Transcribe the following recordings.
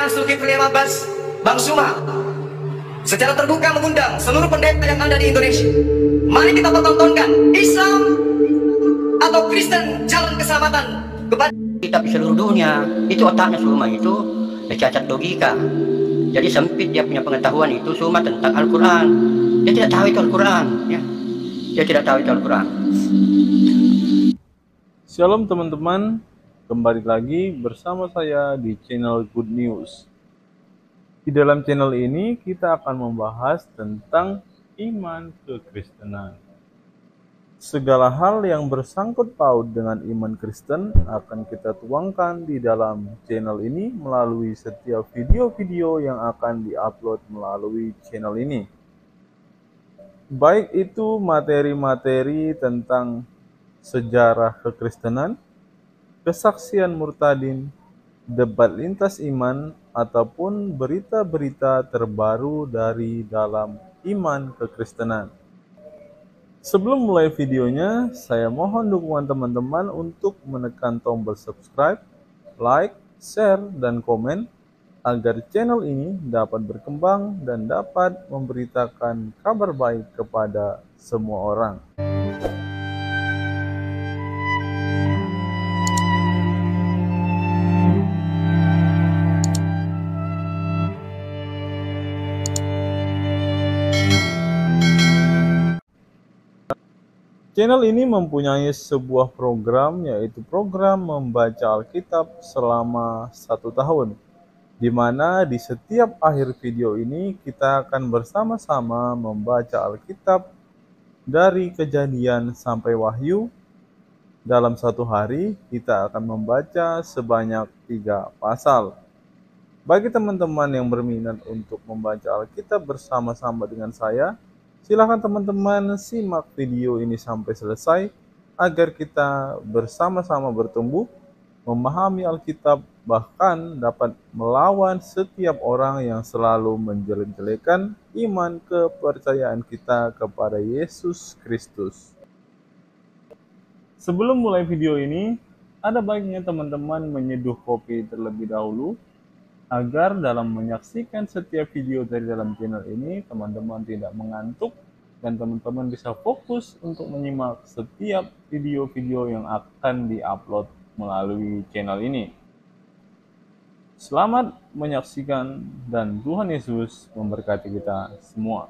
Saya Zulkifli Abbas, Bang Suma, secara terbuka mengundang seluruh pendeta yang ada di Indonesia. Mari kita pertontonkan Islam atau Kristen jalan keselamatan kepada kita di seluruh dunia. Itu otaknya semua itu cacat logika. Jadi sempit dia punya pengetahuan itu semua tentang Al-Quran. Dia tidak tahu itu Al-Quran, ya. Dia tidak tahu itu Al-Quran. Shalom teman-teman, kembali lagi bersama saya di channel Good News. Di dalam channel ini kita akan membahas tentang iman kekristenan. Segala hal yang bersangkut paut dengan iman Kristen akan kita tuangkan di dalam channel ini melalui setiap video-video yang akan diupload melalui channel ini. Baik itu materi-materi tentang sejarah kekristenan, kesaksian murtadin, debat lintas iman, ataupun berita-berita terbaru dari dalam iman kekristenan. Sebelum mulai videonya, saya mohon dukungan teman-teman untuk menekan tombol subscribe, like, share, dan komen agar channel ini dapat berkembang dan dapat memberitakan kabar baik kepada semua orang. Channel ini mempunyai sebuah program, yaitu program membaca Alkitab selama 1 tahun, di mana di setiap akhir video ini kita akan bersama-sama membaca Alkitab dari Kejadian sampai Wahyu. Dalam 1 hari kita akan membaca sebanyak 3 pasal. Bagi teman-teman yang berminat untuk membaca Alkitab bersama-sama dengan saya, silakan teman-teman simak video ini sampai selesai agar kita bersama-sama bertumbuh, memahami Alkitab, bahkan dapat melawan setiap orang yang selalu menjelek-jelekan iman kepercayaan kita kepada Yesus Kristus. Sebelum mulai video ini, ada baiknya teman-teman menyeduh kopi terlebih dahulu agar dalam menyaksikan setiap video dari dalam channel ini, teman-teman tidak mengantuk dan teman-teman bisa fokus untuk menyimak setiap video-video yang akan diupload melalui channel ini. Selamat menyaksikan dan Tuhan Yesus memberkati kita semua.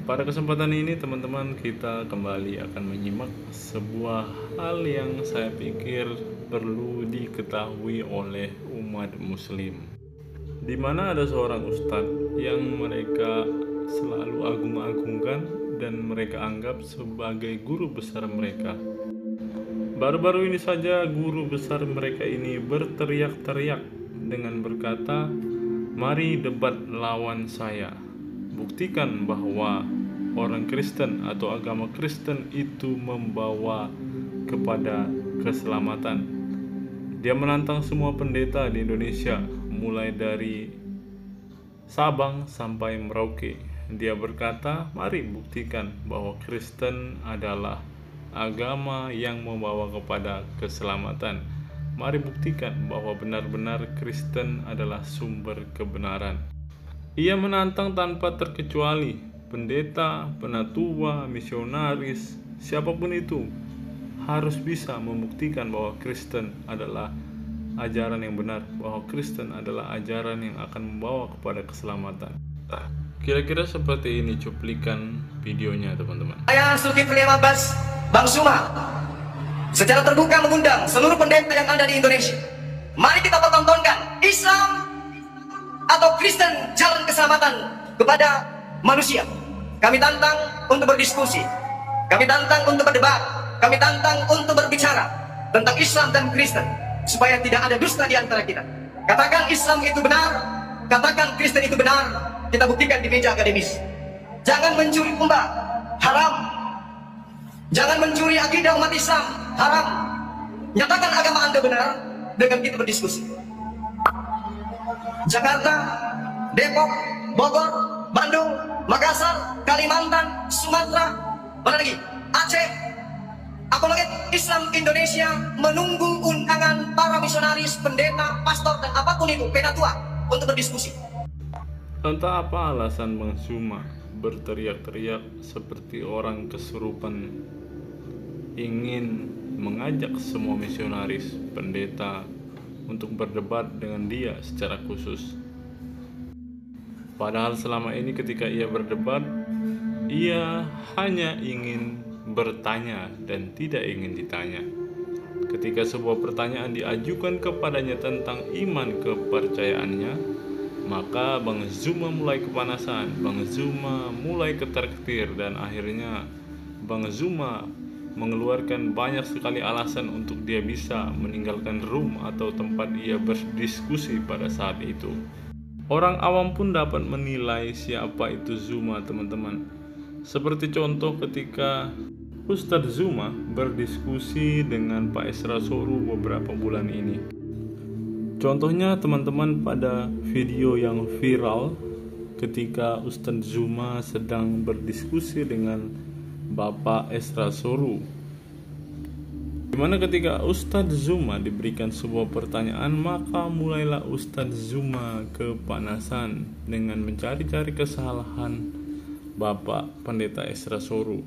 Pada kesempatan ini teman-teman, kita kembali akan menyimak sebuah hal yang saya pikir perlu diketahui oleh umat muslim, di mana ada seorang ustadz yang mereka selalu agung-agungkan dan mereka anggap sebagai guru besar mereka. Baru-baru ini saja guru besar mereka ini berteriak-teriak dengan berkata, "Mari debat lawan saya. Buktikan bahwa orang Kristen atau agama Kristen itu membawa kepada keselamatan." Dia menantang semua pendeta di Indonesia, mulai dari Sabang sampai Merauke. Dia berkata, "Mari buktikan bahwa Kristen adalah agama yang membawa kepada keselamatan. Mari buktikan bahwa benar-benar Kristen adalah sumber kebenaran." Ia menantang tanpa terkecuali pendeta, penatua, misionaris, siapapun itu harus bisa membuktikan bahwa Kristen adalah ajaran yang benar, bahwa Kristen adalah ajaran yang akan membawa kepada keselamatan. Kira-kira seperti ini cuplikan videonya teman-teman. Saya Zulkifli Abbas, Bang Suma, secara terbuka mengundang seluruh pendeta yang ada di Indonesia. Mari kita pertontonkan Islam atau Kristen jalan keselamatan kepada manusia. Kami tantang untuk berdiskusi, kami tantang untuk berdebat, kami tantang untuk berbicara tentang Islam dan Kristen, supaya tidak ada dusta di antara kita. Katakan Islam itu benar, katakan Kristen itu benar, kita buktikan di meja akademis. Jangan mencuri domba, haram. Jangan mencuri akidah umat Islam, haram. Nyatakan agama Anda benar dengan kita berdiskusi. Jakarta, Depok, Bogor, Bandung, Makassar, Kalimantan, Sumatera, mana lagi? Aceh, apalagi Islam Indonesia menunggu undangan para misionaris, pendeta, pastor, dan apapun itu, penatua, untuk berdiskusi. Entah apa alasan Bang Zuma berteriak-teriak seperti orang kesurupan, ingin mengajak semua misionaris, pendeta untuk berdebat dengan dia secara khusus. Padahal selama ini ketika ia berdebat, ia hanya ingin bertanya dan tidak ingin ditanya. Ketika sebuah pertanyaan diajukan kepadanya tentang iman kepercayaannya, maka Bang Zuma mulai kepanasan, Bang Zuma mulai ketar-ketir, dan akhirnya Bang Zuma mengeluarkan banyak sekali alasan untuk dia bisa meninggalkan room atau tempat ia berdiskusi pada saat itu. Orang awam pun dapat menilai siapa itu Zuma, teman-teman. Seperti contoh ketika Ustadz Zuma berdiskusi dengan Pak Esra Soru beberapa bulan ini. Contohnya teman-teman pada video yang viral ketika Ustadz Zuma sedang berdiskusi dengan Bapak Esra Soru, dimana ketika Ustadz Zuma diberikan sebuah pertanyaan, maka mulailah Ustadz Zuma kepanasan dengan mencari-cari kesalahan Bapak Pendeta Esra Soru.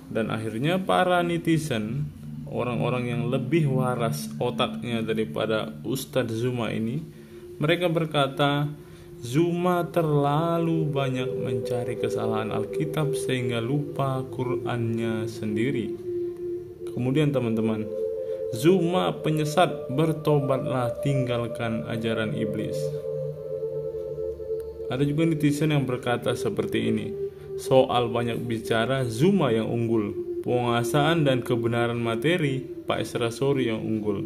Dan akhirnya para netizen, orang-orang yang lebih waras otaknya daripada Ustadz Zuma ini, mereka berkata Zuma terlalu banyak mencari kesalahan Alkitab sehingga lupa Qur'annya sendiri. Kemudian teman-teman, Zuma penyesat, bertobatlah, tinggalkan ajaran iblis. Ada juga netizen yang berkata seperti ini, soal banyak bicara Zuma yang unggul, penguasaan dan kebenaran materi Pak Esra Soru yang unggul.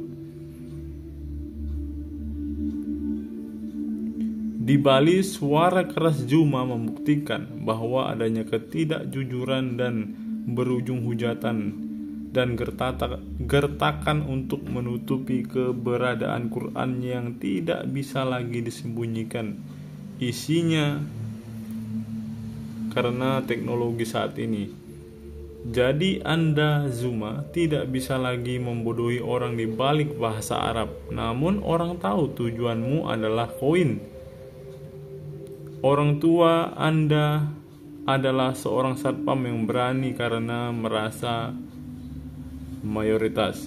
Di Bali, suara keras Zuma membuktikan bahwa adanya ketidakjujuran dan berujung hujatan dan gertakan untuk menutupi keberadaan Quran yang tidak bisa lagi disembunyikan isinya karena teknologi saat ini. Jadi Anda Zuma tidak bisa lagi membodohi orang di balik bahasa Arab, namun orang tahu tujuanmu adalah koin. Orang tua Anda adalah seorang satpam yang berani karena merasa mayoritas.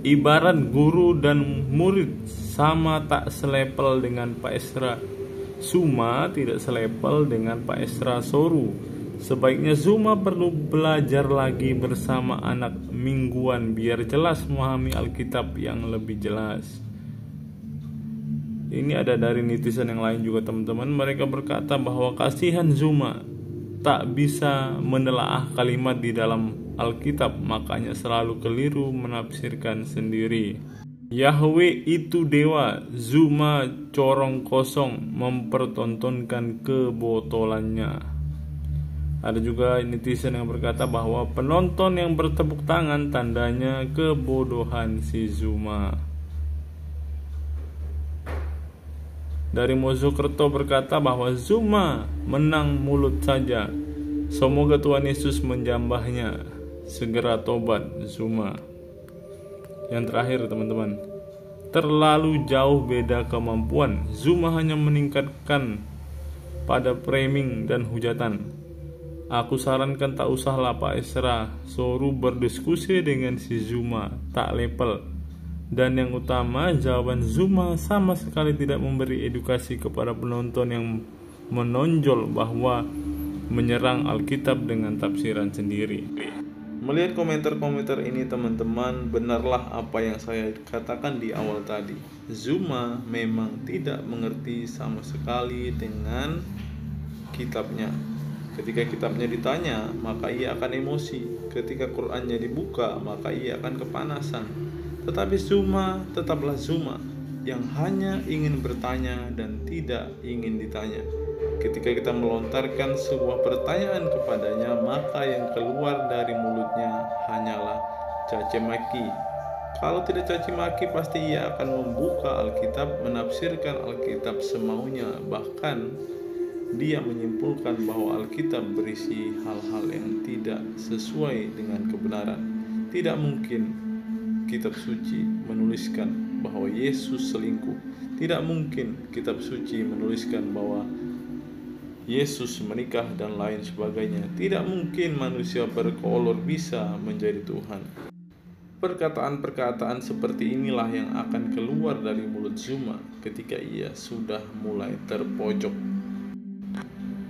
Ibarat guru dan murid sama tak selepel dengan Pak Esra. Zuma tidak selepel dengan Pak Esra Soru. Sebaiknya Zuma perlu belajar lagi bersama anak mingguan biar jelas memahami Alkitab yang lebih jelas. Ini ada dari netizen yang lain juga teman-teman. Mereka berkata bahwa kasihan Zuma tak bisa menelaah kalimat di dalam Alkitab, makanya selalu keliru menafsirkan sendiri. Yahweh itu dewa, Zuma corong kosong mempertontonkan kebotolannya. Ada juga netizen yang berkata bahwa penonton yang bertepuk tangan tandanya kebodohan si Zuma. Dari Mojokerto berkata bahwa Zuma menang mulut saja. Semoga Tuhan Yesus menjambahnya. Segera tobat Zuma. Yang terakhir teman-teman, terlalu jauh beda kemampuan. Zuma hanya meningkatkan pada framing dan hujatan. Aku sarankan tak usahlah Pak Esra Soru berdiskusi dengan si Zuma, tak level. Dan yang utama, jawaban Zuma sama sekali tidak memberi edukasi kepada penonton yang menonjol bahwa menyerang Alkitab dengan tafsiran sendiri. Melihat komentar-komentar ini teman-teman, benarlah apa yang saya katakan di awal tadi. Zuma memang tidak mengerti sama sekali dengan kitabnya. Ketika kitabnya ditanya, maka ia akan emosi. Ketika Qur'annya dibuka, maka ia akan kepanasan. Tetapi Zuma tetaplah Zuma yang hanya ingin bertanya dan tidak ingin ditanya. Ketika kita melontarkan sebuah pertanyaan kepadanya, maka yang keluar dari mulutnya hanyalah caci maki. Kalau tidak caci maki, pasti ia akan membuka Alkitab, menafsirkan Alkitab semaunya. Bahkan dia menyimpulkan bahwa Alkitab berisi hal-hal yang tidak sesuai dengan kebenaran. Tidak mungkin Kitab suci menuliskan bahwa Yesus selingkuh. Tidak mungkin kitab suci menuliskan bahwa Yesus menikah dan lain sebagainya. Tidak mungkin manusia berkolor bisa menjadi Tuhan. Perkataan-perkataan seperti inilah yang akan keluar dari mulut Zuma ketika ia sudah mulai terpojok.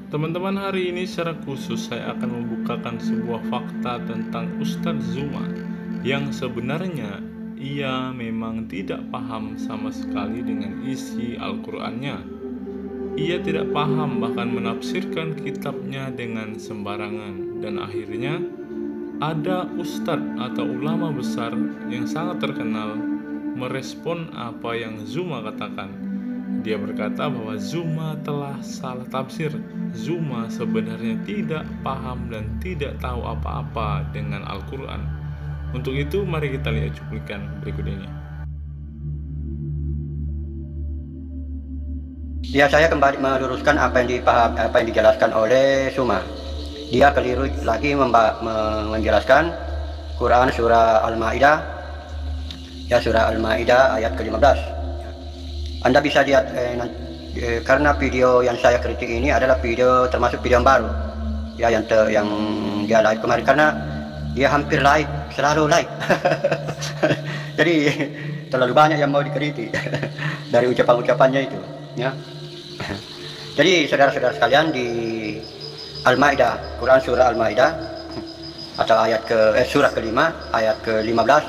Teman-teman, hari ini secara khusus saya akan membukakan sebuah fakta tentang Ustadz Zuma yang sebenarnya ia memang tidak paham sama sekali dengan isi Al-Qur'annya. Ia tidak paham, bahkan menafsirkan kitabnya dengan sembarangan. Dan akhirnya ada ustadz atau ulama besar yang sangat terkenal merespon apa yang Zuma katakan. Dia berkata bahwa Zuma telah salah tafsir. Zuma sebenarnya tidak paham dan tidak tahu apa-apa dengan Al-Quran. Untuk itu mari kita lihat cuplikan berikut ini. Ya, saya kembali meluruskan apa yang dijelaskan oleh Zuma. Dia keliru lagi menjelaskan Quran surah Al-Maidah, ya surah Al-Maidah ayat ke-15. Anda bisa lihat karena video yang saya kritik ini adalah video termasuk video yang baru, ya yang dia live kemarin, karena dia hampir live, selalu live. Jadi terlalu banyak yang mau dikritik dari ucapan-ucapannya itu, ya. Jadi saudara-saudara sekalian, di Al-Maidah, Quran surah Al-Maidah atau surah kelima ayat ke-15,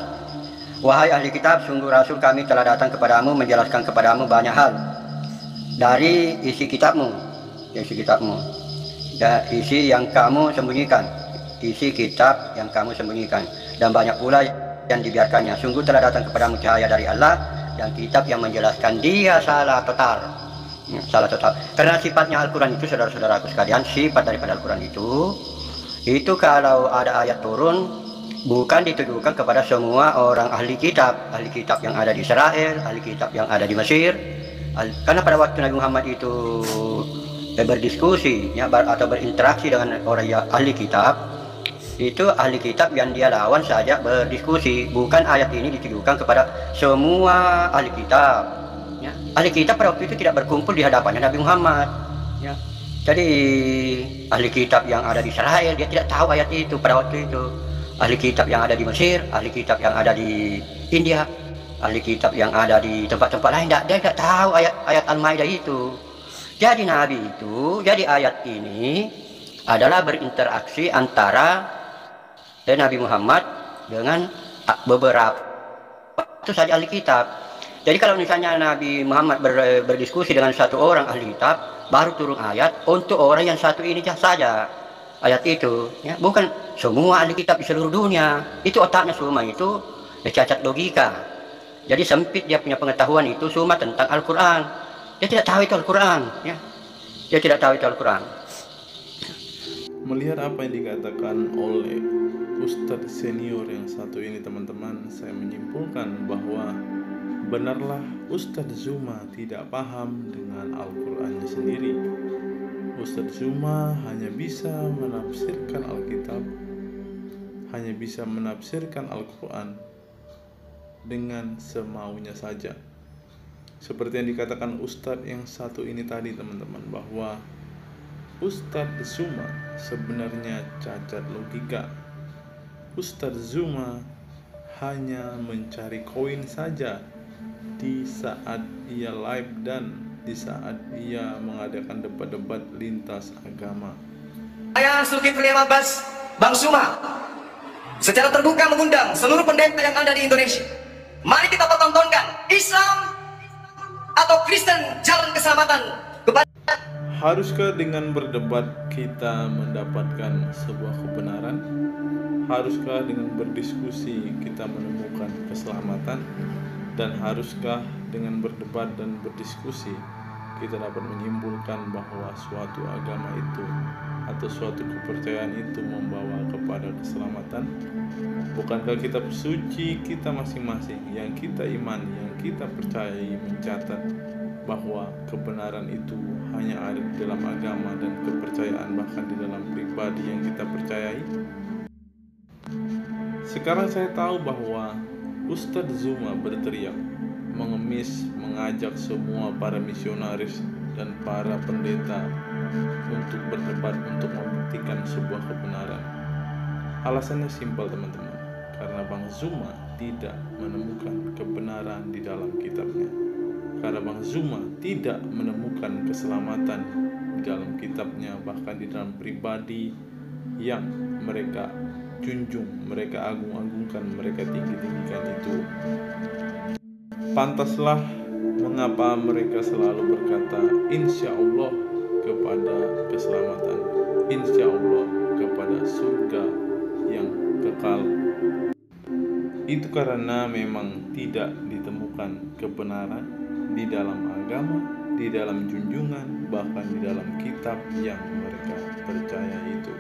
wahai ahli kitab, sungguh Rasul kami telah datang kepadamu menjelaskan kepadamu banyak hal dari isi kitabmu, dan isi yang kamu sembunyikan, isi kitab yang kamu sembunyikan, dan banyak pula yang dibiarkannya. Sungguh telah datang kepadamu cahaya dari Allah dan kitab yang menjelaskan. Dia salah total. Karena sifatnya Al-Quran itu, saudara-saudaraku sekalian, sifat daripada Al-Quran itu kalau ada ayat turun bukan ditujukan kepada semua orang ahli kitab yang ada di Israel, ahli kitab yang ada di Mesir. Karena pada waktu Nabi Muhammad itu berdiskusi, ya, atau berinteraksi dengan orang ahli kitab, itu ahli kitab yang dia lawan saja berdiskusi. Bukan ayat ini ditujukan kepada semua ahli kitab. Ya, ahli kitab pada waktu itu tidak berkumpul di hadapannya Nabi Muhammad, ya. Jadi ahli kitab yang ada di Israel dia tidak tahu ayat itu pada waktu itu. Ahli kitab yang ada di Mesir, ahli kitab yang ada di India, ahli kitab yang ada di tempat-tempat lain, dia tidak tahu ayat Al-Maidah itu. Jadi Nabi itu, jadi ayat ini adalah berinteraksi antara Nabi Muhammad dengan beberapa itu saja ahli kitab. Jadi kalau misalnya Nabi Muhammad berdiskusi dengan satu orang ahli kitab, baru turun ayat untuk orang yang satu ini saja ayat itu, ya. Bukan semua ahli kitab di seluruh dunia. Itu otaknya Zuma itu cacat logika. Jadi sempit dia punya pengetahuan itu cuma tentang Al-Quran. Dia tidak tahu itu Al-Quran, ya. Dia tidak tahu itu Al-Quran. Melihat apa yang dikatakan oleh Ustadz senior yang satu ini, teman-teman, saya menyimpulkan bahwa benarlah Ustadz Zuma tidak paham dengan Al-Qurannya sendiri. Ustadz Zuma hanya bisa menafsirkan Alkitab, hanya bisa menafsirkan Al-Quran dengan semaunya saja. Seperti yang dikatakan Ustadz yang satu ini tadi, teman-teman, bahwa Ustadz Zuma sebenarnya cacat logika. Ustadz Zuma hanya mencari koin saja di saat ia live dan di saat ia mengadakan debat-debat lintas agama. Saya Zulkifli Abbas, Bang Zuma, secara terbuka mengundang seluruh pendeta yang ada di Indonesia. Mari kita pertontonkan Islam atau Kristen jalan keselamatan kepada. Haruskah dengan berdebat kita mendapatkan sebuah kebenaran? Haruskah dengan berdiskusi kita menemukan keselamatan? Dan haruskah dengan berdebat dan berdiskusi kita dapat menyimpulkan bahwa suatu agama itu atau suatu kepercayaan itu membawa kepada keselamatan? Bukankah kitab suci kita masing-masing yang kita imani, yang kita percayai mencatat bahwa kebenaran itu hanya ada di dalam agama dan kepercayaan, bahkan di dalam pribadi yang kita percayai? Sekarang saya tahu bahwa Ustadz Zuma berteriak mengajak semua para misionaris dan para pendeta untuk berdebat untuk membuktikan sebuah kebenaran. Alasannya simpel teman-teman, karena Bang Zuma tidak menemukan kebenaran di dalam kitabnya. Karena Bang Zuma tidak menemukan keselamatan di dalam kitabnya, bahkan di dalam pribadi yang mereka junjung, mereka agung-agungkan, mereka tinggi-tinggikan itu. Pantaslah mengapa mereka selalu berkata insya Allah kepada keselamatan, insya Allah kepada surga yang kekal. Itu karena memang tidak ditemukan kebenaran di dalam agama, di dalam junjungan, bahkan di dalam kitab yang mereka percaya itu.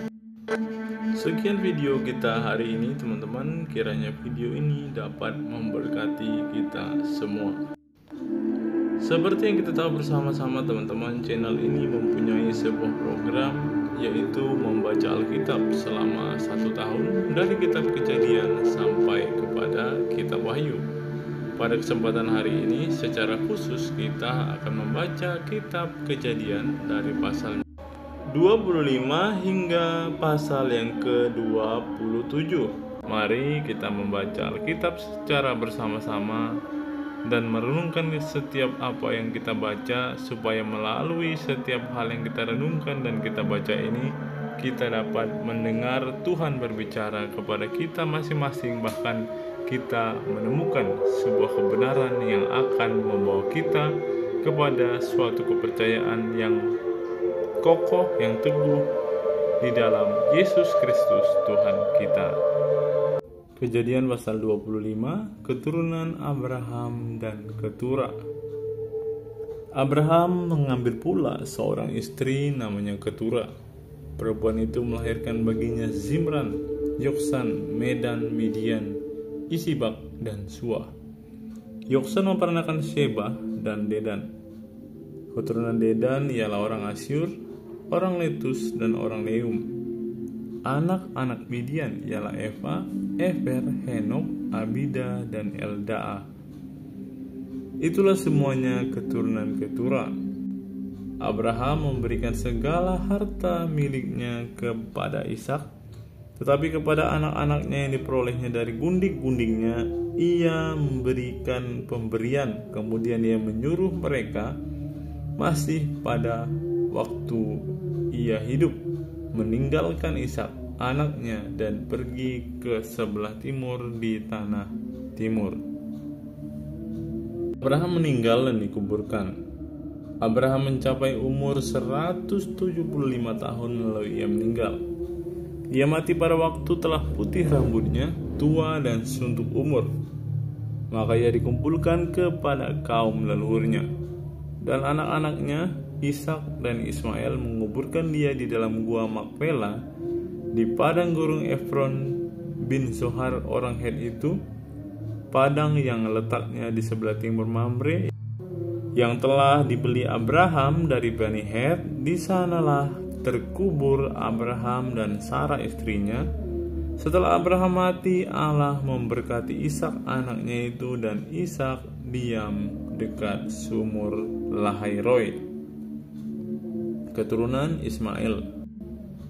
Sekian video kita hari ini teman-teman, kiranya video ini dapat memberkati kita semua. Seperti yang kita tahu bersama-sama teman-teman, channel ini mempunyai sebuah program, yaitu membaca Alkitab selama 1 tahun dari kitab Kejadian sampai kepada kitab Wahyu. Pada kesempatan hari ini secara khusus kita akan membaca kitab Kejadian dari pasal 25 hingga pasal yang ke-27. Mari kita membaca Alkitab secara bersama-sama dan merenungkan setiap apa yang kita baca, supaya melalui setiap hal yang kita renungkan dan kita baca ini, kita dapat mendengar Tuhan berbicara kepada kita masing-masing, bahkan kita menemukan sebuah kebenaran yang akan membawa kita kepada suatu kepercayaan yang kokoh, yang teguh di dalam Yesus Kristus Tuhan kita. Kejadian pasal 25, keturunan Abraham dan Ketura. Abraham mengambil pula seorang istri namanya Ketura. Perempuan itu melahirkan baginya Zimran, Yoksan, Medan, Midian, Isibak, dan Suah. Yoksan memperanakan Sheba dan Dedan. Keturunan Dedan ialah orang Asyur, orang Letus, dan orang Neum. Anak-anak Midian ialah Eva, Efer, Henok, Abida, dan Eldaa. Itulah semuanya keturunan Ketura. Abraham memberikan segala harta miliknya kepada Ishak, tetapi kepada anak-anaknya yang diperolehnya dari gundik-gundiknya, ia memberikan pemberian. Kemudian ia menyuruh mereka masih pada waktu ia hidup meninggalkan Ishak anaknya dan pergi ke sebelah timur di tanah timur. Abraham meninggal dan dikuburkan. Abraham mencapai umur 175 tahun lalu ia meninggal. Ia mati pada waktu telah putih rambutnya, tua dan suntuk umur. Maka ia dikumpulkan kepada kaum leluhurnya, dan anak-anaknya Ishak dan Ismail menguburkan dia di dalam gua Makpela di padang gurun Efron bin Zohar orang Het itu, padang yang letaknya di sebelah timur Mamre, yang telah dibeli Abraham dari Bani Het. Di sanalah terkubur Abraham dan Sarah istrinya. Setelah Abraham mati, Allah memberkati Ishak anaknya itu, dan Ishak diam dekat sumur Lahairoi. Keturunan Ismail.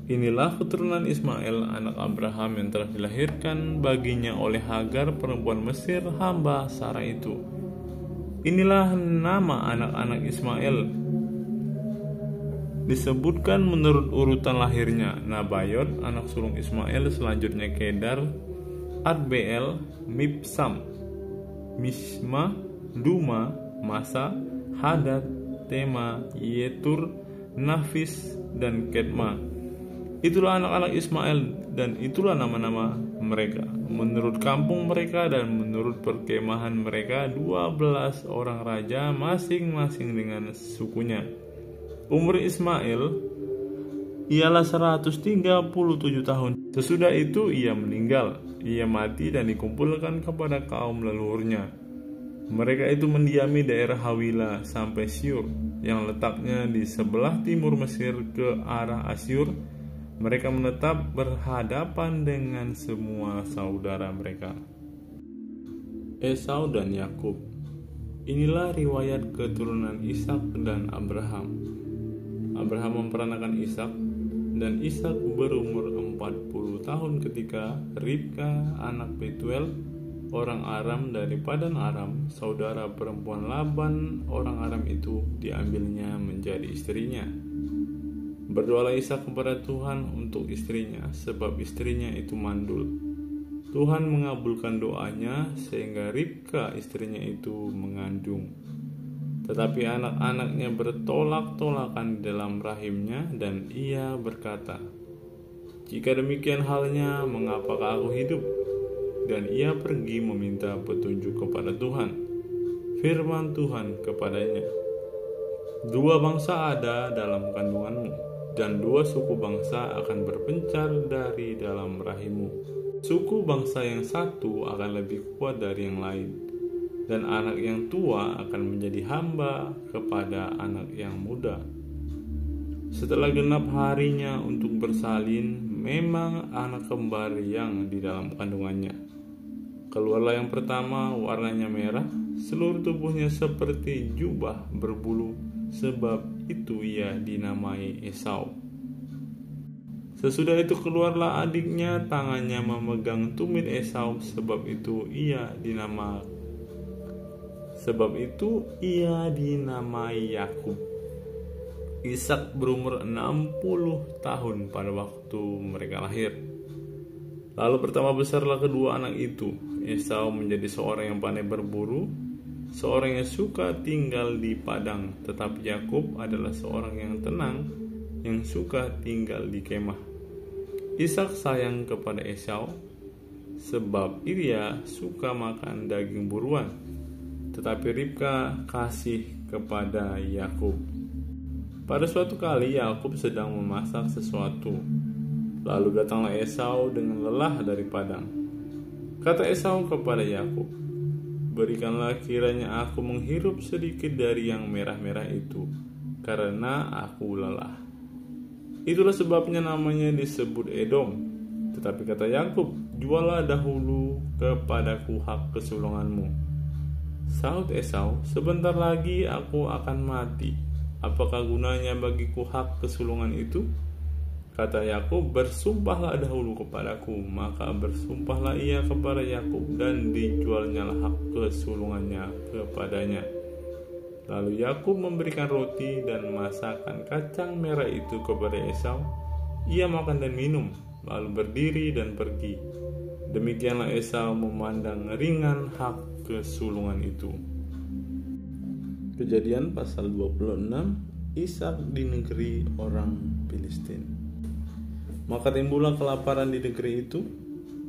Inilah keturunan Ismail, anak Abraham yang telah dilahirkan baginya oleh Hagar perempuan Mesir, hamba Sarah itu. Inilah nama anak-anak Ismail, disebutkan menurut urutan lahirnya: Nabayot anak sulung Ismail, selanjutnya Kedar, Adbeel, Mibsam, Misma, Duma, Masa, Hadad, Tema, Yetur, Nafis, dan Kedma. Itulah anak-anak Ismail, dan itulah nama-nama mereka menurut kampung mereka dan menurut perkemahan mereka, 12 orang raja masing-masing dengan sukunya. Umur Ismail ialah 137 tahun. Sesudah itu ia meninggal. Ia mati dan dikumpulkan kepada kaum leluhurnya. Mereka itu mendiami daerah Hawila sampai Syur, yang letaknya di sebelah timur Mesir ke arah Asyur. Mereka menetap berhadapan dengan semua saudara mereka. Esau dan Yakub. Inilah riwayat keturunan Ishak dan Abraham. Abraham memperanakan Ishak, dan Ishak berumur 40 tahun ketika Ribka anak Betuel orang Aram dari Padan Aram, saudara perempuan Laban orang Aram itu, diambilnya menjadi istrinya. Berdoalah Ishak kepada Tuhan untuk istrinya, sebab istrinya itu mandul. Tuhan mengabulkan doanya sehingga Ribka istrinya itu mengandung. Tetapi anak-anaknya bertolak-tolakan di dalam rahimnya, dan ia berkata, "Jika demikian halnya, mengapakah aku hidup?" Dan ia pergi meminta petunjuk kepada Tuhan. Firman Tuhan kepadanya, "Dua bangsa ada dalam kandunganmu, dan dua suku bangsa akan berpencar dari dalam rahimmu. Suku bangsa yang satu akan lebih kuat dari yang lain, dan anak yang tua akan menjadi hamba kepada anak yang muda." Setelah genap harinya untuk bersalin, memang anak kembar yang di dalam kandungannya. Keluarlah yang pertama, warnanya merah, seluruh tubuhnya seperti jubah berbulu, sebab itu ia dinamai Esau. Sesudah itu keluarlah adiknya, tangannya memegang tumit Esau, sebab itu ia dinamai Yakub. Ishak berumur 60 tahun pada waktu mereka lahir. Lalu pertama besarlah kedua anak itu. Esau menjadi seorang yang pandai berburu, seorang yang suka tinggal di padang, tetapi Yakub adalah seorang yang tenang, yang suka tinggal di kemah. Ishak sayang kepada Esau, sebab ia suka makan daging buruan, tetapi Ribka kasih kepada Yakub. Pada suatu kali Yakub sedang memasak sesuatu, lalu datanglah Esau dengan lelah dari padang. Kata Esau kepada Yakub, "Berikanlah kiranya aku menghirup sedikit dari yang merah-merah itu, karena aku lelah." Itulah sebabnya namanya disebut Edom. Tetapi kata Yakub, "Juallah dahulu kepadaku hak kesulunganmu." Sahut Esau, "Sebentar lagi aku akan mati. Apakah gunanya bagiku hak kesulungan itu?" Kata Yakub, "Bersumpahlah dahulu kepadaku." Maka bersumpahlah ia kepada Yakub, dan dijualnyalah hak kesulungannya kepadanya. Lalu Yakub memberikan roti dan masakan kacang merah itu kepada Esau. Ia makan dan minum, lalu berdiri dan pergi. Demikianlah Esau memandang ringan hak kesulungan itu. Kejadian pasal 26, Ishak di negeri orang Filistin. Maka timbullah kelaparan di negeri itu.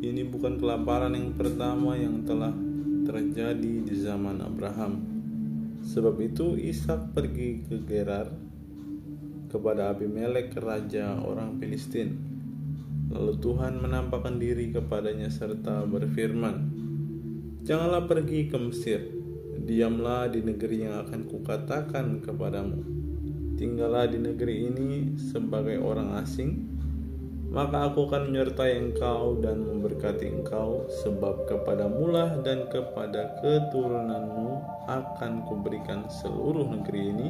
Ini bukan kelaparan yang pertama yang telah terjadi di zaman Abraham. Sebab itu Ishak pergi ke Gerar kepada Abimelek raja orang Filistin. Lalu Tuhan menampakkan diri kepadanya serta berfirman, "Janganlah pergi ke Mesir, diamlah di negeri yang akan kukatakan kepadamu. Tinggallah di negeri ini sebagai orang asing, maka aku akan menyertai engkau dan memberkati engkau, sebab kepadamulah dan kepada keturunanmu akan kuberikan seluruh negeri ini,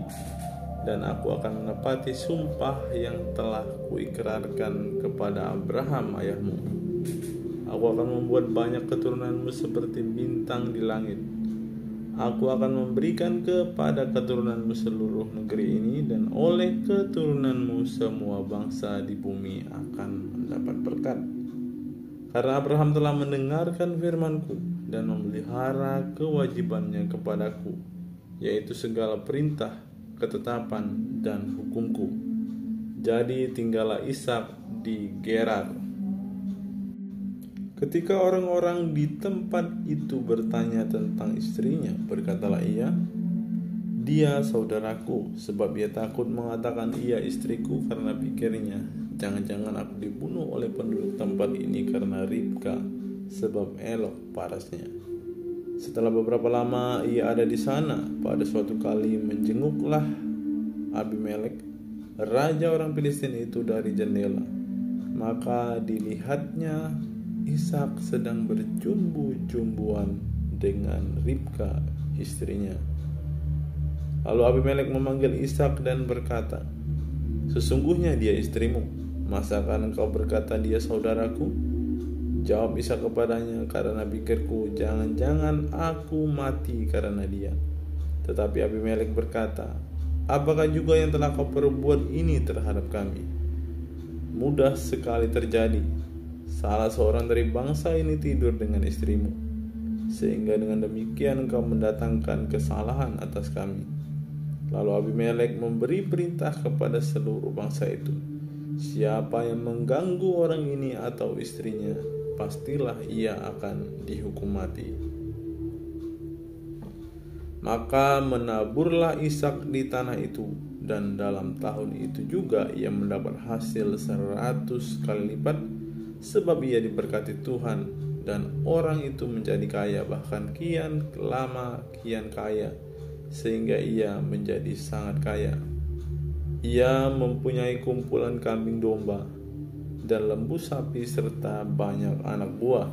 dan aku akan menepati sumpah yang telah kuikrarkan kepada Abraham ayahmu. Aku akan membuat banyak keturunanmu seperti bintang di langit. Aku akan memberikan kepada keturunanmu seluruh negeri ini, dan oleh keturunanmu semua bangsa di bumi akan mendapat berkat. Karena Abraham telah mendengarkan firmanku dan memelihara kewajibannya kepadaku, yaitu segala perintah, ketetapan, dan hukumku. Jadi tinggallah Ishak di Gerar." Ketika orang-orang di tempat itu bertanya tentang istrinya, berkatalah ia, "Dia saudaraku," sebab ia takut mengatakan ia istriku, karena pikirnya, "Jangan-jangan aku dibunuh oleh penduduk tempat ini karena Ribka, sebab elok parasnya." Setelah beberapa lama ia ada di sana, pada suatu kali menjenguklah Abimelek, raja orang Filistin itu, dari jendela. Maka dilihatnya Ishak sedang berjumbu-jumbuan dengan Ribka, istrinya. Lalu Abimelek memanggil Ishak dan berkata, "Sesungguhnya dia istrimu. Masakan engkau berkata dia saudaraku?" Jawab Ishak kepadanya, "Karena pikirku jangan-jangan aku mati karena dia." Tetapi Abimelek berkata, "Apakah juga yang telah kau perbuat ini terhadap kami? Mudah sekali terjadi. Salah seorang dari bangsa ini tidur dengan istrimu, sehingga dengan demikian engkau mendatangkan kesalahan atas kami." Lalu Abimelek memberi perintah kepada seluruh bangsa itu, "Siapa yang mengganggu orang ini atau istrinya, pastilah ia akan dihukum mati." Maka menaburlah Ishak di tanah itu, dan dalam tahun itu juga ia mendapat hasil 100 kali lipat, sebab ia diberkati Tuhan, dan orang itu menjadi kaya, bahkan kian lama kian kaya, sehingga ia menjadi sangat kaya. Ia mempunyai kumpulan kambing domba dan lembu sapi serta banyak anak buah,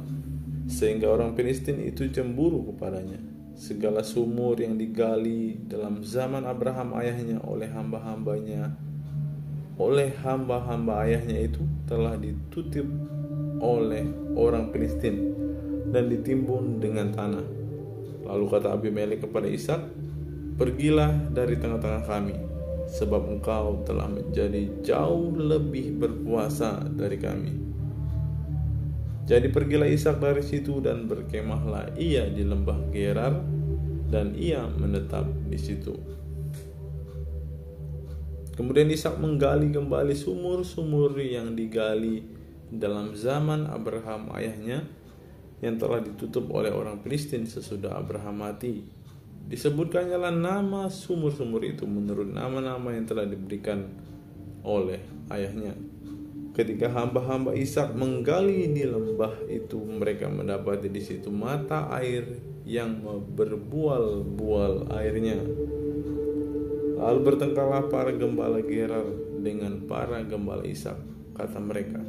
sehingga orang Filistin itu cemburu kepadanya. Segala sumur yang digali dalam zaman Abraham ayahnya oleh hamba-hamba ayahnya itu telah ditutup oleh orang Filistin dan ditimbun dengan tanah. Lalu kata Abimelek kepada Ishak, "Pergilah dari tengah-tengah kami, sebab engkau telah menjadi jauh lebih berkuasa dari kami." Jadi pergilah Ishak dari situ dan berkemahlah ia di lembah Gerar, dan ia menetap di situ. Kemudian Ishak menggali kembali sumur-sumur yang digali dalam zaman Abraham ayahnya, yang telah ditutup oleh orang Filistin sesudah Abraham mati. Disebutkannya nama sumur-sumur itu menurut nama-nama yang telah diberikan oleh ayahnya. Ketika hamba-hamba Ishak menggali di lembah itu, mereka mendapati di situ mata air yang berbual-bual airnya. Lalu bertengkarlah para gembala Gerar dengan para gembala Ishak. Kata mereka,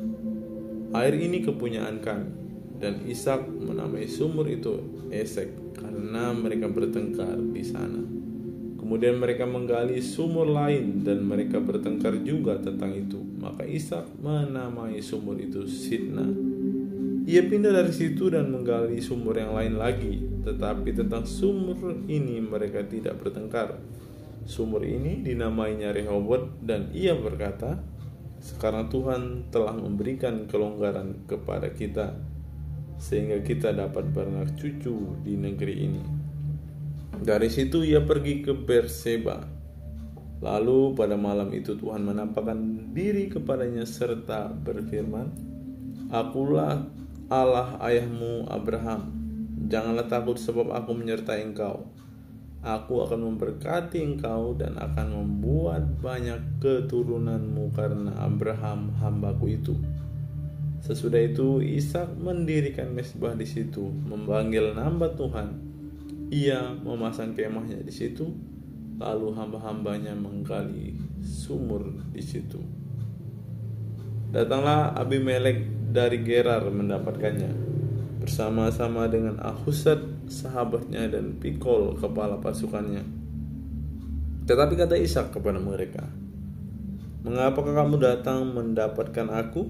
"Air ini kepunyaan kami." Dan Ishak menamai sumur itu Esek, karena mereka bertengkar di sana. Kemudian mereka menggali sumur lain, dan mereka bertengkar juga tentang itu. Maka Ishak menamai sumur itu Sitna. Ia pindah dari situ dan menggali sumur yang lain lagi, tetapi tentang sumur ini mereka tidak bertengkar. Sumur ini dinamainya Rehobot, dan ia berkata, "Sekarang Tuhan telah memberikan kelonggaran kepada kita, sehingga kita dapat beranak cucu di negeri ini." Dari situ ia pergi ke Berseba. Lalu pada malam itu Tuhan menampakkan diri kepadanya serta berfirman, "Akulah Allah ayahmu Abraham. Janganlah takut, sebab aku menyertai engkau. Aku akan memberkati engkau dan akan membuat banyak keturunanmu karena Abraham hambaku itu." Sesudah itu Ishak mendirikan mezbah di situ, memanggil nama Tuhan. Ia memasang kemahnya di situ, lalu hamba-hambanya menggali sumur di situ. Datanglah Abimelek dari Gerar mendapatkannya, bersama-sama dengan Ahuzat sahabatnya dan Pikol kepala pasukannya. Tetapi kata Ishak kepada mereka, "Mengapakah kamu datang mendapatkan aku?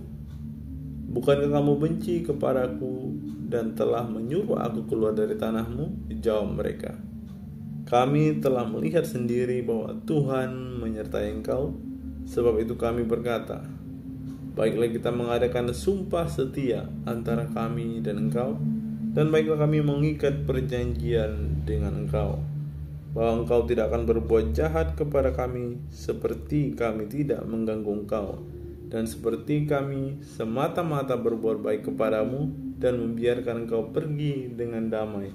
Bukankah kamu benci kepadaku dan telah menyuruh aku keluar dari tanahmu?" Jawab mereka, "Kami telah melihat sendiri bahwa Tuhan menyertai engkau. Sebab itu kami berkata, baiklah kita mengadakan sumpah setia antara kami dan engkau, dan baiklah kami mengikat perjanjian dengan engkau, bahwa engkau tidak akan berbuat jahat kepada kami, seperti kami tidak mengganggu engkau, dan seperti kami semata-mata berbuat baik kepadamu dan membiarkan engkau pergi dengan damai.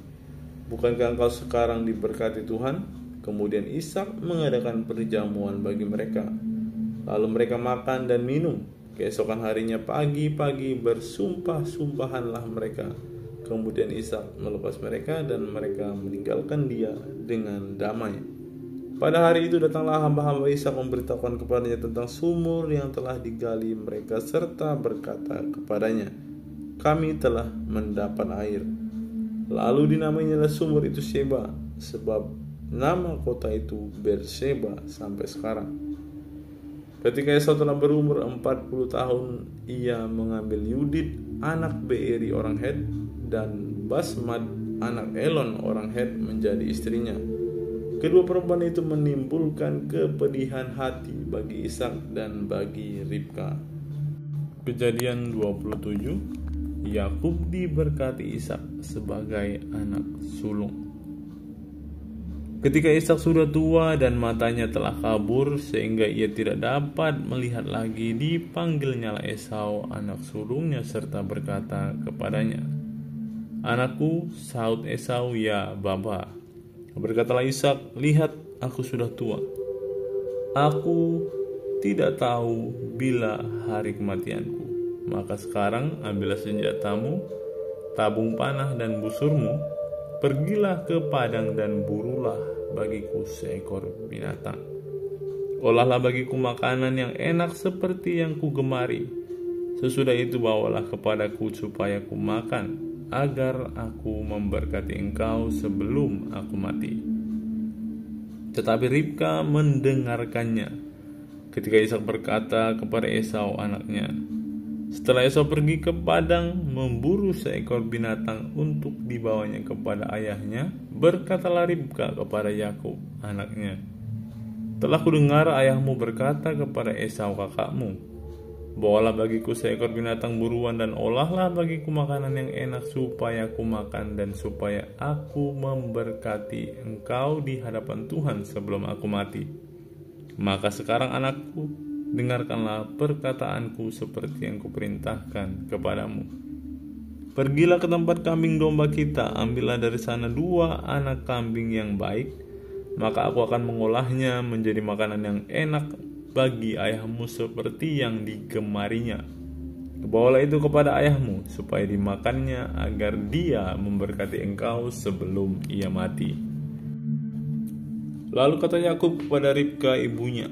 Bukankah engkau sekarang diberkati Tuhan?" Kemudian Ishak mengadakan perjamuan bagi mereka. Lalu mereka makan dan minum. Keesokan harinya pagi-pagi bersumpah-sumpahanlah mereka. Kemudian Ishak melepas mereka dan mereka meninggalkan dia dengan damai. Pada hari itu datanglah hamba-hamba Ishak memberitahukan kepadanya tentang sumur yang telah digali mereka, serta berkata kepadanya, "Kami telah mendapat air." Lalu dinamainya sumur itu Sheba, sebab nama kota itu Berseba sampai sekarang. Ketika Esau telah berumur 40 tahun, ia mengambil Yudit anak Beeri orang Het dan Basmat anak Elon orang Het menjadi istrinya. Kedua perempuan itu menimbulkan kepedihan hati bagi Ishak dan bagi Ribka. Kejadian 27, Yakub diberkati Ishak sebagai anak sulung. Ketika Ishak sudah tua dan matanya telah kabur sehingga ia tidak dapat melihat lagi, dipanggilnyalah Esau anak sulungnya serta berkata kepadanya, "Anakku," sahut Esau, "Ya Bapa." Berkatalah Ishak, "Lihat, aku sudah tua. Aku tidak tahu bila hari kematianku. Maka sekarang ambillah senjatamu, tabung panah dan busurmu, pergilah ke padang dan burulah bagiku seekor binatang. Olahlah bagiku makanan yang enak seperti yang kugemari. Sesudah itu bawalah kepadaku supaya ku makan, agar aku memberkati engkau sebelum aku mati." Tetapi Ribka mendengarkannya ketika Ishak berkata kepada Esau anaknya. Setelah Esau pergi ke padang memburu seekor binatang untuk dibawanya kepada ayahnya, berkatalah Ribka kepada Yakub anaknya, "Telah kudengar ayahmu berkata kepada Esau kakakmu, bawalah bagiku seekor binatang buruan dan olahlah bagiku makanan yang enak supaya aku makan dan supaya aku memberkati engkau di hadapan Tuhan sebelum aku mati. Maka sekarang anakku, dengarkanlah perkataanku seperti yang kuperintahkan kepadamu. Pergilah ke tempat kambing domba kita, ambillah dari sana 2 anak kambing yang baik, maka aku akan mengolahnya menjadi makanan yang enak bagi ayahmu seperti yang digemarinya. Bawalah itu kepada ayahmu supaya dimakannya agar dia memberkati engkau sebelum ia mati." Lalu kata Yakub kepada Ribka ibunya,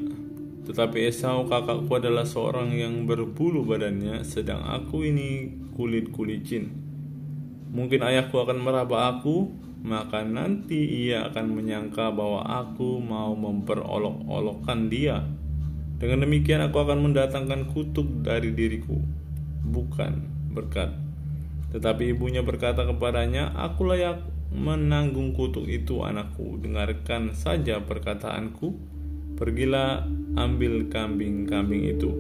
"Tetapi Esau kakakku adalah seorang yang berbulu badannya, sedang aku ini kulit kulicin. Mungkin ayahku akan meraba aku, maka nanti ia akan menyangka bahwa aku mau memperolok-olokkan dia. Dengan demikian aku akan mendatangkan kutuk dari diriku, bukan berkat." Tetapi ibunya berkata kepadanya, "Aku layak menanggung kutuk itu, anakku. Dengarkan saja perkataanku. Pergilah, ambil kambing-kambing itu."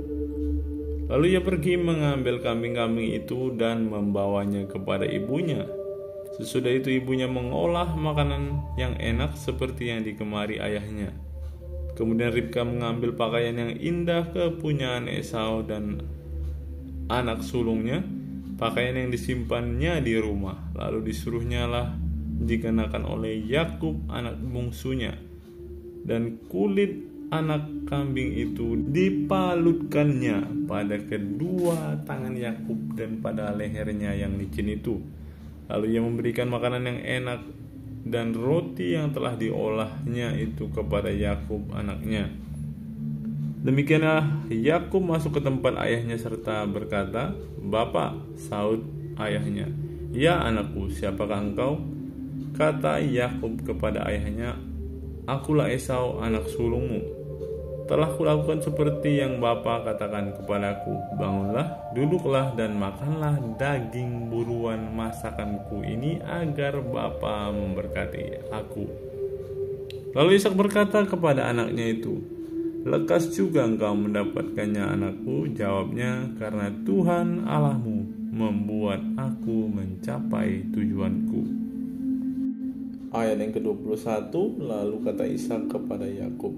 Lalu ia pergi mengambil kambing-kambing itu dan membawanya kepada ibunya. Sesudah itu ibunya mengolah makanan yang enak seperti yang digemari ayahnya. Kemudian Ribka mengambil pakaian yang indah kepunyaan Esau dan anak sulungnya, pakaian yang disimpannya di rumah, lalu disuruhnyalah dikenakan oleh Yakub anak bungsunya, dan kulit anak kambing itu dipalutkannya pada kedua tangan Yakub dan pada lehernya yang licin itu. Lalu ia memberikan makanan yang enak dan roti yang telah diolahnya itu kepada Yakub anaknya. Demikianlah Yakub masuk ke tempat ayahnya serta berkata, "Bapa," sahut ayahnya. "Ya anakku, siapakah engkau?" Kata Yakub kepada ayahnya, "Akulah Esau anak sulungmu. Telah kulakukan seperti yang bapa katakan kepadaku. Bangunlah, duduklah dan makanlah daging buruan masakanku ini agar bapa memberkati aku." Lalu Ishak berkata kepada anaknya itu, "Lekas juga engkau mendapatkannya anakku." Jawabnya, "Karena Tuhan Allahmu membuat aku mencapai tujuanku." Ayat yang ke-21, lalu kata Ishak kepada Yakub,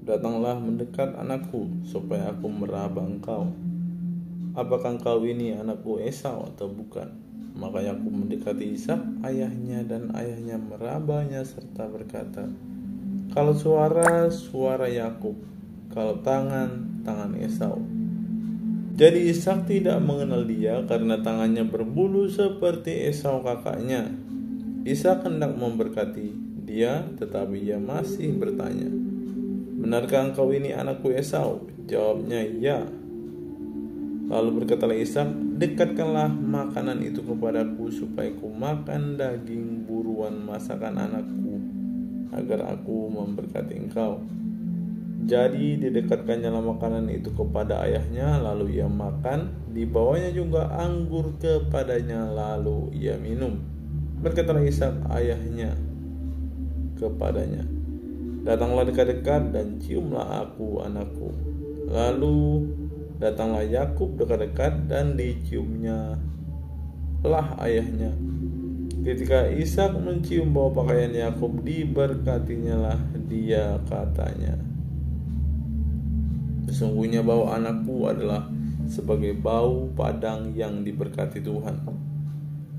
"Datanglah mendekat anakku, supaya aku meraba engkau. Apakah engkau ini anakku Esau atau bukan?" Maka Yakub mendekati Ishak ayahnya, dan ayahnya merabanya serta berkata, "Kalau suara Yakub, kalau tangan Esau." Jadi Ishak tidak mengenal dia karena tangannya berbulu seperti Esau kakaknya. Ishak hendak memberkati dia, tetapi ia masih bertanya, "Benarkah engkau ini anakku Esau?" Jawabnya, "Ya." Lalu berkatalah Ishak, "Dekatkanlah makanan itu kepadaku supaya ku makan daging buruan masakan anakku agar aku memberkati engkau." Jadi didekatkannya makanan itu kepada ayahnya, lalu ia makan. Dibawanya juga anggur kepadanya, lalu ia minum. Berkatalah Ishak ayahnya kepadanya, "Datanglah dekat-dekat dan ciumlah aku, anakku." Lalu datanglah Yakub dekat-dekat dan diciumnya lah ayahnya. Ketika Ishak mencium bau pakaian Yakub, diberkatinya lah dia, katanya, "Sesungguhnya bau anakku adalah sebagai bau padang yang diberkati Tuhan.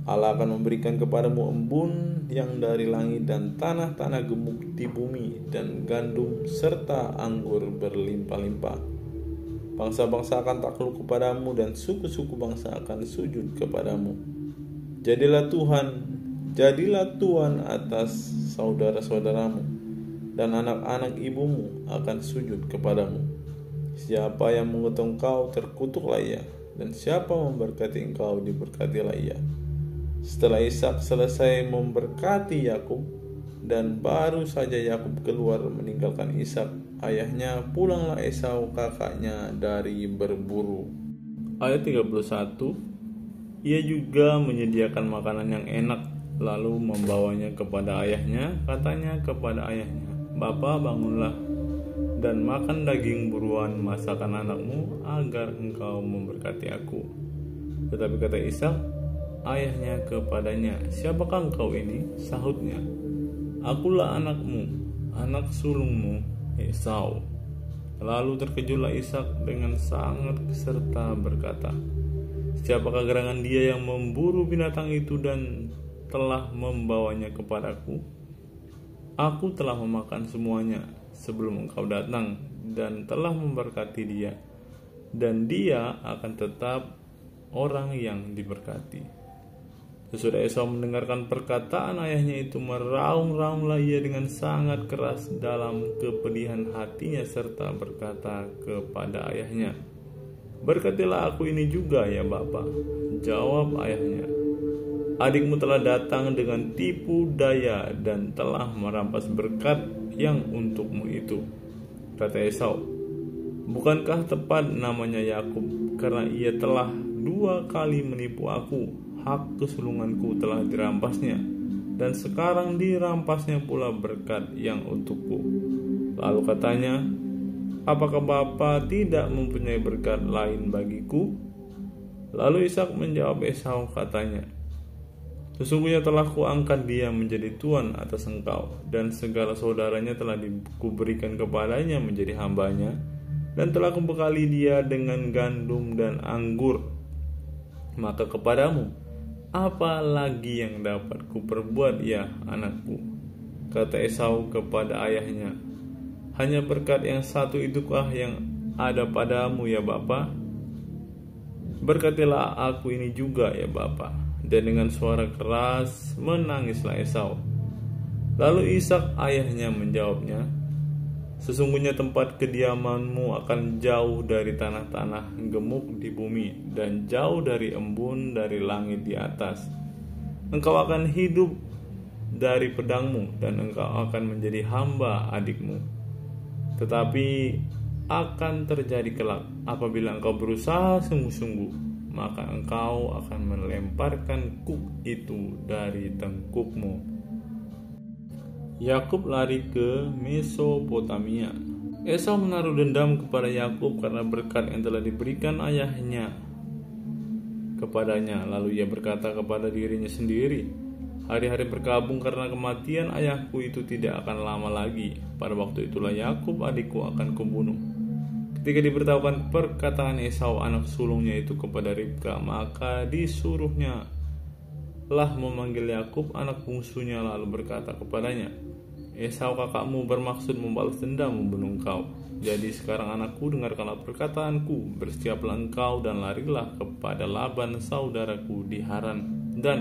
Allah akan memberikan kepadamu embun yang dari langit dan tanah-tanah gemuk di bumi dan gandum serta anggur berlimpah-limpah. Bangsa-bangsa akan takluk kepadamu dan suku-suku bangsa akan sujud kepadamu. Jadilah Tuhan atas saudara-saudaramu, dan anak-anak ibumu akan sujud kepadamu. Siapa yang mengutuk engkau, terkutuklah ia, dan siapa memberkati engkau, diberkatilah ia." Setelah Ishak selesai memberkati Yakub, dan baru saja Yakub keluar meninggalkan Ishak ayahnya, pulanglah Esau kakaknya dari berburu. Ayat 31, ia juga menyediakan makanan yang enak, lalu membawanya kepada ayahnya. Katanya kepada ayahnya, "Bapa, bangunlah dan makan daging buruan masakan anakmu, agar engkau memberkati aku." Tetapi kata Ishak ayahnya kepadanya, "Siapakah engkau ini?" Sahutnya, "Akulah anakmu, anak sulungmu Esau." Lalu terkejutlah Ishak dengan sangat serta berkata, "Siapakah gerangan dia yang memburu binatang itu dan telah membawanya kepadaku? Aku telah memakan semuanya sebelum engkau datang dan telah memberkati dia, dan dia akan tetap orang yang diberkati." Sesudah Esau mendengarkan perkataan ayahnya itu, meraung-raunglah ia dengan sangat keras dalam kepedihan hatinya serta berkata kepada ayahnya, "Berkatilah aku ini juga ya Bapa." Jawab ayahnya, "Adikmu telah datang dengan tipu daya dan telah merampas berkat yang untukmu itu." Kata Esau, "Bukankah tepat namanya Yakub, karena ia telah 2 kali menipu aku? Hak kesulunganku telah dirampasnya, dan sekarang dirampasnya pula berkat yang untukku." Lalu katanya, "Apakah Bapa tidak mempunyai berkat lain bagiku?" Lalu Ishak menjawab Esau, katanya, "Sesungguhnya telah kuangkat dia menjadi tuan atas engkau, dan segala saudaranya telah kuberikan kepadanya menjadi hambanya, dan telah kubekali dia dengan gandum dan anggur. Maka kepadamu, apa lagi yang dapat kuperbuat ya anakku?" Kata Esau kepada ayahnya, "Hanya berkat yang satu itukah yang ada padamu ya Bapa? Berkatilah aku ini juga ya Bapa." Dan dengan suara keras menangislah Esau. Lalu Ishak ayahnya menjawabnya, "Sesungguhnya tempat kediamanmu akan jauh dari tanah-tanah gemuk di bumi, dan jauh dari embun dari langit di atas. Engkau akan hidup dari pedangmu, dan engkau akan menjadi hamba adikmu. Tetapi akan terjadi kelak, apabila engkau berusaha sungguh-sungguh, maka engkau akan melemparkan kuk itu dari tengkukmu." Yakub lari ke Mesopotamia. Esau menaruh dendam kepada Yakub karena berkat yang telah diberikan ayahnya kepadanya. Lalu ia berkata kepada dirinya sendiri, "Hari-hari berkabung karena kematian ayahku itu tidak akan lama lagi. Pada waktu itulah Yakub adikku akan kubunuh." Ketika diberitahukan perkataan Esau anak sulungnya itu kepada Ribka, maka disuruhnya lah memanggil Yakub anak bungsunya, lalu berkata kepadanya, "Esau kakakmu bermaksud membalas dendam membunuh engkau. Jadi sekarang anakku, dengarkanlah perkataanku. Bersiaplah engkau dan larilah kepada Laban saudaraku di Haran, dan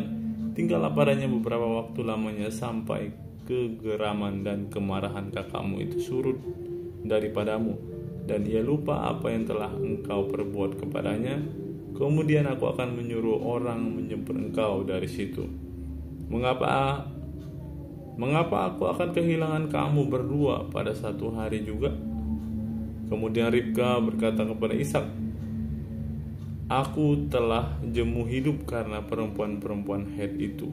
tinggallah padanya beberapa waktu lamanya sampai kegeraman dan kemarahan kakakmu itu surut daripadamu, dan ia lupa apa yang telah engkau perbuat kepadanya. Kemudian aku akan menyuruh orang menjemput engkau dari situ. Mengapa Mengapa aku akan kehilangan kamu berdua pada satu hari juga?" Kemudian Ribka berkata kepada Ishak, "Aku telah jemu hidup karena perempuan-perempuan Het itu.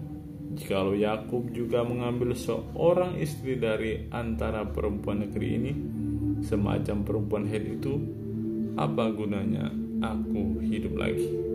Jikalau Yakub juga mengambil seorang istri dari antara perempuan negeri ini, semacam perempuan Het itu, apa gunanya aku hidup lagi?"